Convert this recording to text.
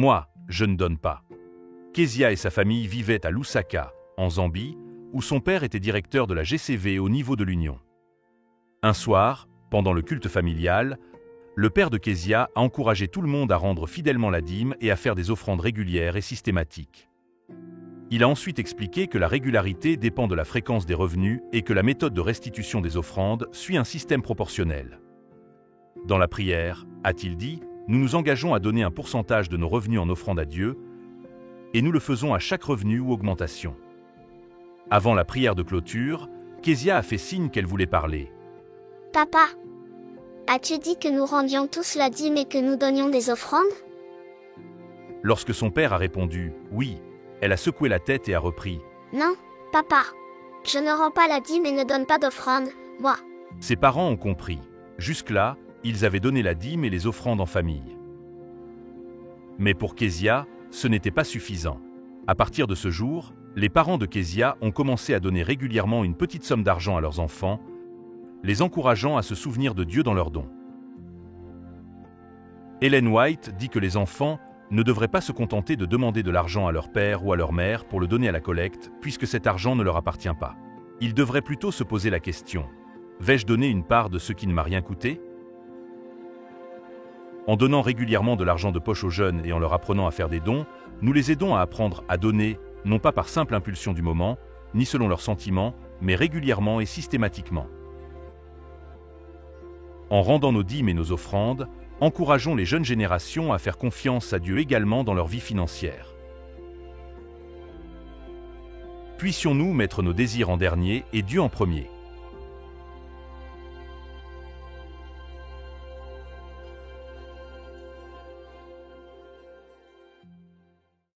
Moi, je ne donne pas. Kezia et sa famille vivaient à Lusaka, en Zambie, où son père était directeur de la GCV au niveau de l'Union. Un soir, pendant le culte familial, le père de Kezia a encouragé tout le monde à rendre fidèlement la dîme et à faire des offrandes régulières et systématiques. Il a ensuite expliqué que la régularité dépend de la fréquence des revenus et que la méthode de restitution des offrandes suit un système proportionnel. Dans la prière, a-t-il dit, nous nous engageons à donner un pourcentage de nos revenus en offrande à Dieu, et nous le faisons à chaque revenu ou augmentation. Avant la prière de clôture, Kezia a fait signe qu'elle voulait parler. Papa, as-tu dit que nous rendions tous la dîme et que nous donnions des offrandes? Lorsque son père a répondu « oui », elle a secoué la tête et a repris « Non, papa, je ne rends pas la dîme et ne donne pas d'offrande, moi. » Ses parents ont compris. Jusque-là, ils avaient donné la dîme et les offrandes en famille. Mais pour Kezia, ce n'était pas suffisant. À partir de ce jour, les parents de Kezia ont commencé à donner régulièrement une petite somme d'argent à leurs enfants, les encourageant à se souvenir de Dieu dans leurs dons. Ellen White dit que les enfants ne devraient pas se contenter de demander de l'argent à leur père ou à leur mère pour le donner à la collecte, puisque cet argent ne leur appartient pas. Ils devraient plutôt se poser la question « Vais-je donner une part de ce qui ne m'a rien coûté ?» En donnant régulièrement de l'argent de poche aux jeunes et en leur apprenant à faire des dons, nous les aidons à apprendre à donner, non pas par simple impulsion du moment, ni selon leurs sentiments, mais régulièrement et systématiquement. En rendant nos dîmes et nos offrandes, encourageons les jeunes générations à faire confiance à Dieu également dans leur vie financière. Puissions-nous mettre nos désirs en dernier et Dieu en premier.